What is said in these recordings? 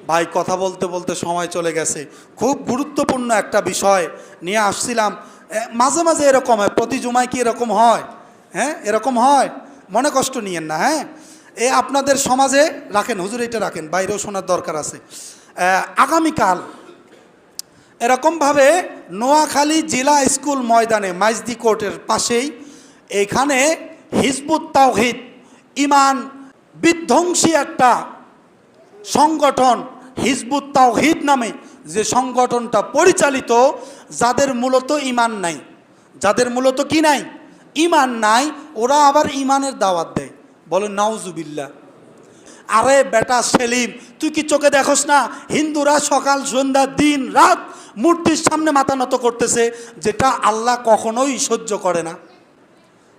ভাই কথা বলতে বলতে সময় চলে গেছে। খুব গুরুত্বপূর্ণ একটা বিষয় নিয়ে আসছিলাম। মাঝে মাঝে এরকম হয়, প্রতি জুমায় কি এরকম হয়? হ্যাঁ, এরকম হয়, মনে কষ্ট নিয়েন না। হ্যাঁ, আপনাদের সমাজে রাখেন, হুজুর এটা রাখেন, বাইরেও শোনার দরকার আছে। আগামীকাল এরকমভাবে নোয়াখালী জেলা স্কুল ময়দানে মাইজদি কোর্টের পাশেই এখানে হিজবুত তাওহীদ ইমান বিধ্বংসী একটা সংগঠন, হিজবুত তাওহীদ নামে যে সংগঠনটা পরিচালিত, যাদের মূলত ইমান নাই, যাদের মূলত কি নাই, ইমান নাই, ওরা আবার ইমানের দাওয়াত দেয়। বলে নাউজুবিল্লাহ। আরে বেটা সেলিম, তুই কি চোখে দেখোস না হিন্দুরা সকাল সন্ধ্যা দিন রাত মূর্তির সামনে মাথা নত করতেছে, যেটা আল্লাহ কখনোই সহ্য করে না?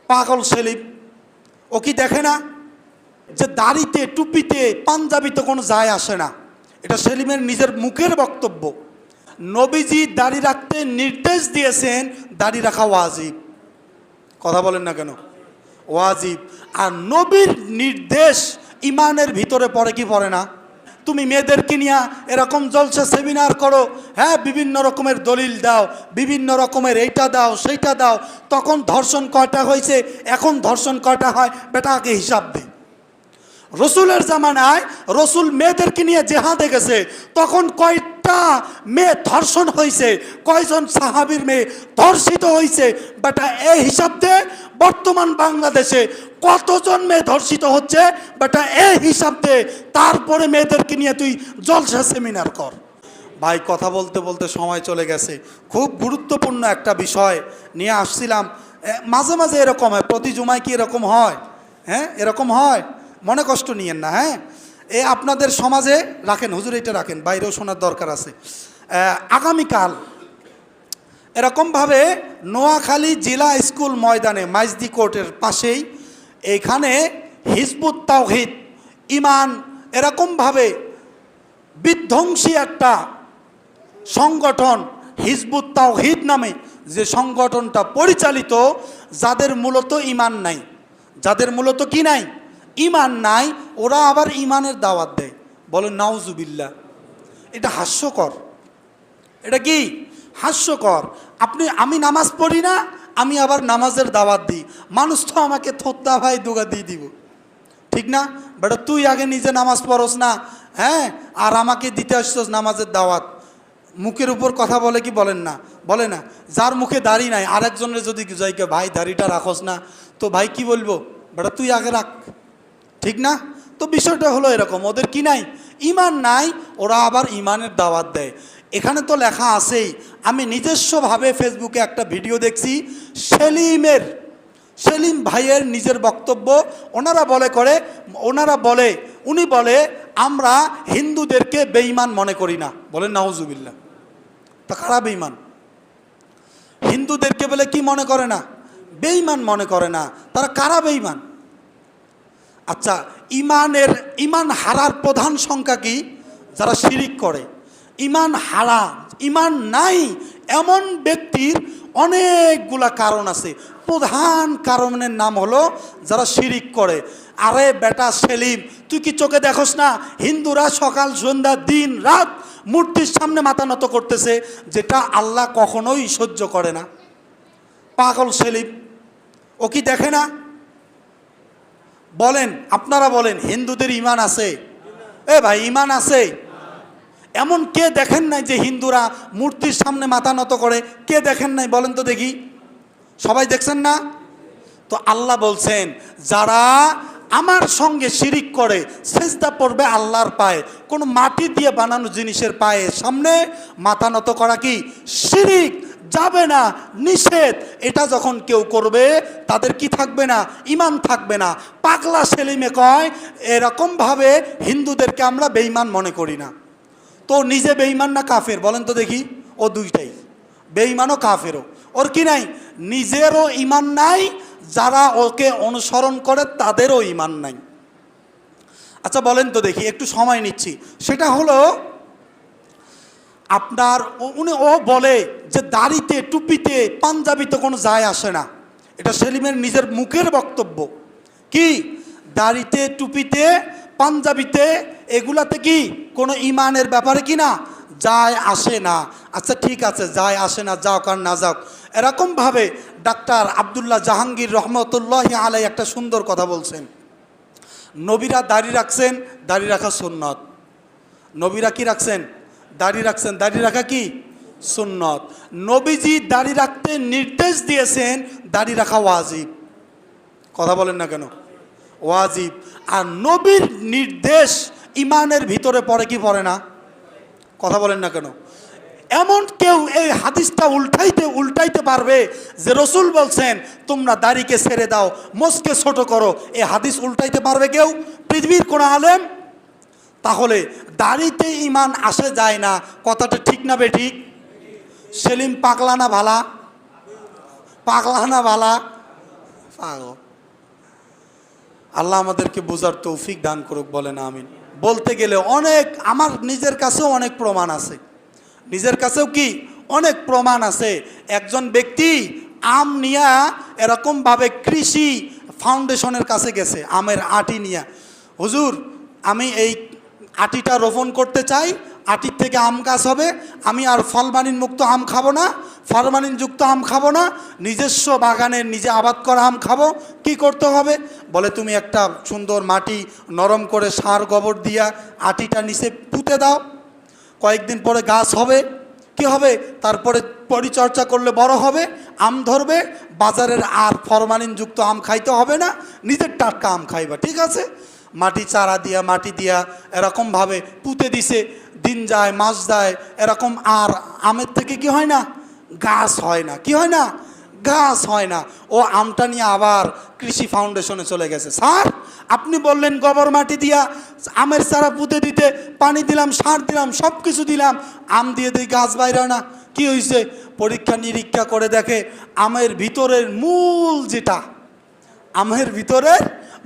পাগল সেলিম, ও কি দেখে না যে দাড়িতে টুপিতে পাঞ্জাবিতে কোনো যায় আসে না? এটা সেলিমের নিজের মুখের বক্তব্য। নবীজি দাড়ি রাখতে নির্দেশ দিয়েছেন, দাড়ি রাখা ওয়াজিব। কথা বলেন না কেন? ওয়াজিব। আর নবীর নির্দেশ ইমানের ভিতরে পড়ে কি পড়ে না? তুমি মেয়েদেরকে নিয়ে এরকম জলসা সেমিনার করো, হ্যাঁ, বিভিন্ন রকমের দলিল দাও, বিভিন্ন রকমের এইটা দাও সেইটা দাও, তখন ধর্ষণ কয়টা হয়েছে, এখন ধর্ষণ কয়টা হয়, বেটা আগে হিসাব দে। রসুলের জামানায় রসুল মেয়েদেরকে নিয়ে জেহাদে গেছে, তখন কয়টা মেয়ে ধর্ষণ হয়েছে, কয়জন সাহাবীর মেয়ে ধর্ষিত হয়েছে, বেটা এই হিসাব দে। বর্তমান বাংলাদেশে কতজন মেয়ে ধর্ষিত হচ্ছে, বেটা এই হিসাব দে। তারপরে মেয়েদেরকে নিয়ে তুই জলসা সেমিনার কর। ভাই কথা বলতে বলতে সময় চলে গেছে। খুব গুরুত্বপূর্ণ একটা বিষয় নিয়ে আসছিলাম। মাঝে মাঝে এরকম হয়, প্রতি জুমায় কি এরকম হয়? হ্যাঁ, এরকম হয়, মনে কষ্ট নিয়েন না। হ্যাঁ, আপনাদের সমাজে রাখেন, হুজুর এটা রাখেন, বাইরেও শোনার দরকার আছে। আগামীকাল এরকমভাবে নোয়াখালী জেলা স্কুল ময়দানে মাইজদি কোর্টের পাশেই এখানে হিজবুত তাওহীদ ইমান এরকমভাবে বিধ্বংসী একটা সংগঠন, হিজবুত তাওহীদ নামে যে সংগঠনটা পরিচালিত, যাদের মূলত ইমান নাই, যাদের মূলত কি নাই, ইমান নাই, ওরা আবার ইমানের দাওয়াত দেয়। বলে নাউজুবিল্লাহ। এটা হাস্যকর। এটা কি হাস্যকর? আমি নামাজ পড়ি না, আমি আবার নামাজের দাওয়াত দিই। মানুষ তো আমাকে থোত্তা ভাই দুগা দিয়ে দিব, ঠিক না? বেটা তুই আগে নিজে নামাজ পড়স না, হ্যাঁ, আর আমাকে দিতে আসছস নামাজের দাওয়াত। মুখের উপর কথা বলে কি বলেন না? বলে না। যার মুখে দাড়ি নাই আরেকজনের যদি যাইকে ভাই দাড়িটা রাখস না, তো ভাই কি বলবো? বেটা তুই আগে রাখ, ঠিক না? তো বিষয়টা হলো এরকম, ওদের কি নাই, ইমান নাই, ওরা আবার ইমানের দাওয়াত দেয়। এখানে তো লেখা আছেই। আমি নিজস্বভাবে ফেসবুকে একটা ভিডিও দেখছি, সেলিম ভাইয়ের নিজের বক্তব্য। উনি বলে আমরা হিন্দুদেরকে বেঈমান মনে করি না। বলেন নাউজুবিল্লাহ। তা কারা বেঈমান? হিন্দুদেরকে বলে কি মনে করে না? বেঈমান মনে করে না। তারা কারা বেঈমান? আচ্ছা, ইমান হারার প্রধান সংখ্যা কি? যারা শিরিক করে। ইমান নাই এমন ব্যক্তির অনেকগুলা কারণ আছে। প্রধান কারণের নাম হলো যারা শিরিক করে। আরে বেটা সেলিম, তুই কি চোখে দেখোস না হিন্দুরা সকাল সন্ধ্যা দিন রাত মূর্তির সামনে মাথা নত করতেছে, যেটা আল্লাহ কখনোই সহ্য করে না? পাগল সেলিম, ও কি দেখে না? বলেন, আপনারা বলেন, হিন্দুদের ইমান আছে? ভাই ইমান আছে? এমন কে দেখেন নাই যে হিন্দুরা মূর্তির সামনে মাথা নত করে? কে দেখেন নাই বলেন তো দেখি? সবাই দেখছেন না? তো আল্লাহ বলছেন, যারা আমার সঙ্গে শিরিক করে সেজদা পড়বে আল্লাহর পায়ে। কোনো মাটি দিয়ে বানানো জিনিসের পায়ে সামনে মাথা নত করা কি শিরিক? যাবে না, নিষেধ। এটা যখন কেউ করবে তাদের কি থাকবে না? ইমান থাকবে না। পাগলা সেলিমে কয় এরকমভাবে হিন্দুদেরকে আমরা বেঈমান মনে করি না। তো নিজে বেঈমান না কাফের বলেন তো দেখি? ও দুইটাই, বেঈমানও কাফেরও। ওর কি নাই? নিজেরও ইমান নাই, যারা ওকে অনুসরণ করে তাদেরও ইমান নাই। আচ্ছা বলেন তো দেখি, একটু সময় নিচ্ছি। সেটা হলো আপনার ও বলে যে দাড়িতে টুপিতে পাঞ্জাবিতে কোনো যায় আসে না। এটা সেলিমের নিজের মুখের বক্তব্য। কি দাড়িতে টুপিতে পাঞ্জাবিতে এগুলাতে কি কোনো ইমানের ব্যাপারে কি না যায় আসে না। আচ্ছা ঠিক আছে, যায় আসে না, যাও আর না যাও। এরকমভাবে ডাক্তার আব্দুল্লাহ জাহাঙ্গীর রহমতুল্লাহি আলাই একটা সুন্দর কথা বলছেন, নবীরা দাড়ি রাখছেন, দাড়ি রাখা সুন্নত। নবীরা কি রাখছেন? দাড়ি রাখছেন, দাড়ি রাখা কি সুন্নত। নবীজি দাড়ি রাখতে নির্দেশ দিয়েছেন, দাড়ি রাখা ওয়াজিব। কথা বলেন না কেন? ওয়াজিব। আর নবীর নির্দেশ ইমানের ভিতরে পড়ে কি পড়ে না? কথা বলেন না কেন? এমন কেউ এই হাদিসটা উল্টাইতে পারবে যে রসুল বলছেন তোমরা দাড়িকে ছেড়ে দাও, মোচকে ছোট করো, এই হাদিস উল্টাইতে পারবে কেউ? পৃথিবীর কোন আলেম? তাহলে দাড়িতে ইমান আসে যায় না, কথাটা ঠিক না বেঠিক? সেলিম পাগলা না ভালা? পাগলা না ভালা? পাগল। আল্লাহ আমাদেরকে বোঝার তৌফিক দান করুক, বলেন আমিন। বলতে গেলে অনেক, আমার নিজের কাছেও অনেক প্রমাণ আছে, নিজের কাছেও কি অনেক প্রমাণ আছে। একজন ব্যক্তি আম নিয়া এরকমভাবে কৃষি ফাউন্ডেশনের কাছে গেছে, আমের আটি নিয়া, হুজুর আমি এই আটিটা রোপণ করতে চাই, আটির থেকে আম গাছ হবে, আমি আর ফলবানিন মুক্ত আম খাবো না, ফরমালিনযুক্ত আম খাবো না, নিজস্ব বাগানের নিজে আবাদ করা আম খাবো। কি করতে হবে? বলে তুমি একটা সুন্দর মাটি নরম করে সার গোবর দিয়া আটিটা নিচে পুঁতে দাও, কয়েকদিন পরে গাছ হবে। কি হবে? তারপরে পরিচর্যা করলে বড় হবে, আম ধরবে, বাজারের আর ফরমালিনযুক্ত আম খাইতে হবে না, নিজের টাটকা আম খাইবা। ঠিক আছে, মাটি চারা দিয়া মাটি দিয়া এরকমভাবে পুঁতে দিছে, দিন যায় মাস যায়, এরকম আর আমের থেকে কি হয় না? গাছ হয় না। কি হয় না? গাছ হয় না। ও আমটা নিয়ে আবার কৃষি ফাউন্ডেশনে চলে গেছে। স্যার আপনি বললেন গোবর মাটি দিয়া আমের চারা পুঁতে দিতে, পানি দিলাম, সার দিলাম, সব কিছু দিলাম, আম দিয়ে দিই, গাছ বাইরে না। কি হয়েছে? পরীক্ষা নিরীক্ষা করে দেখে আমের ভিতরের মূল যেটা, আমের ভিতরের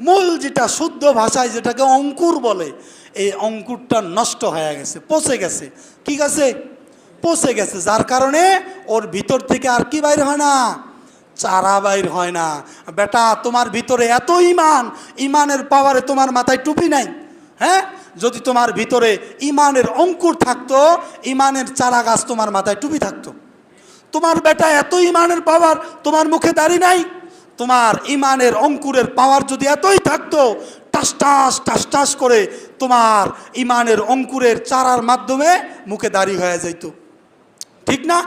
মূল যেটা, শুদ্ধ ভাষায় যেটাকে অঙ্কুর বলে, এই অঙ্কুরটা নষ্ট হয়ে গেছে, পচে গেছে। কি গেছে? পচে গেছে। যার কারণে ওর ভিতর থেকে আর কি বাইর হয় না? চারা বাইর হয় না। বেটা তোমার ভিতরে এত ইমান, ইমানের পাওয়ারে তোমার মাথায় টুপি নাই। হ্যাঁ, যদি তোমার ভিতরে ইমানের অঙ্কুর থাকতো, ইমানের চারা গাছ তোমার মাথায় টুপি থাকতো। তোমার বেটা এত ইমানের পাওয়ার, তোমার মুখে দাড়ি নাই। তোমার ইমানের অঙ্কুরের পাওয়ার যদি এতই থাকতো, টাস টাস টাস টাস করে তোমার ইমানের অঙ্কুরের চারার মাধ্যমে মুখে দাড়ি হয়ে যাইতো। ঠিক না?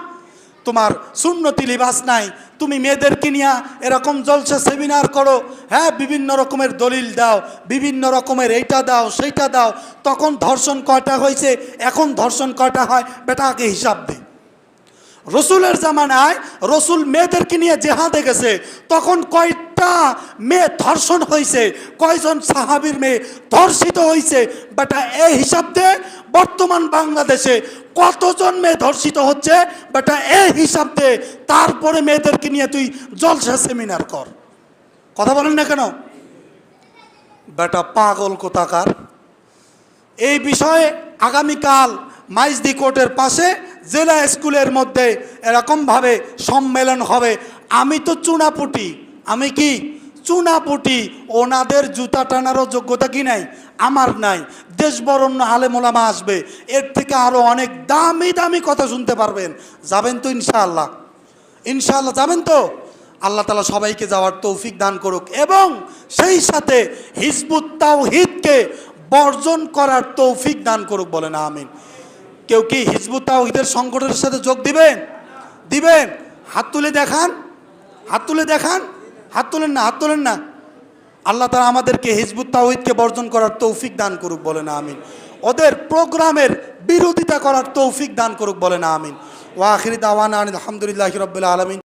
তোমার সুন্নতি লিবাস নাই, তুমি মেয়েদেরকে নিয়ে এরকম জলসা সেমিনার করো, হ্যাঁ, বিভিন্ন রকমের দলিল দাও, বিভিন্ন রকমের এইটা দাও সেইটা দাও, তখন ধর্ষণ কয়টা হয়েছে, এখন ধর্ষণ কয়টা হয়, বেটা আগে হিসাব দে। রসুলের জামানায় রসুল মেয়েদেরকে নিয়ে জেহাদে গেছে, তখন কয়টা মেয়ে ধর্ষণ হয়েছে, কয়জন সাহাবীর মেয়ে ধর্ষিত হয়েছে, বেটা এই হিসাব দে। বর্তমান বাংলাদেশে কতজন মেয়ে ধর্ষিত হচ্ছে, বেটা এই হিসাব দে। তারপরে মেয়েদেরকে নিয়ে তুই জলসা সেমিনার কর। কথা বলেন না কেন? বেটা পাগল কোথাকার। এই বিষয়ে আগামীকাল মাইজদি কোর্টের পাশে জেলা স্কুলের মধ্যে এরকমভাবে সম্মেলন হবে। আমি তো চুনাপুটি, আমি কি চুনাপুটি, ওনাদের জুতা টানারও যোগ্যতা কি নাই, আমার নাই। দেশ বরণ্য আলেমোলামা আসবে, এর থেকে আরও অনেক দামি দামি কথা শুনতে পারবেন। যাবেন তো ইনশাআল্লাহ? ইনশাআল্লাহ যাবেন তো? আল্লাহ তাআলা সবাইকে যাওয়ার তৌফিক দান করুক, এবং সেই সাথে হিজবুত তাওহীদকে বর্জন করার তৌফিক দান করুক, বলেন আমিন। কেউ কি হিজবুত তাওহীদের সংগঠনের সাথে যোগ দিবেন? দিবেন? হাত তুলে দেখান, হাত তুলে দেখান। হাত তুলেন না, হাত তুলেন না। আল্লাহ তাআলা আমাদেরকে হিজবুত তাওহীদকে বর্জন করার তৌফিক দান করুক, বলেন আমিন। ওদের প্রোগ্রামের বিরোধিতা করার তৌফিক দান করুক, বলেন আমিন। ওয়া আখিরি দাওয়ানা আলহামদুলিল্লাহি রাব্বিল আলামিন।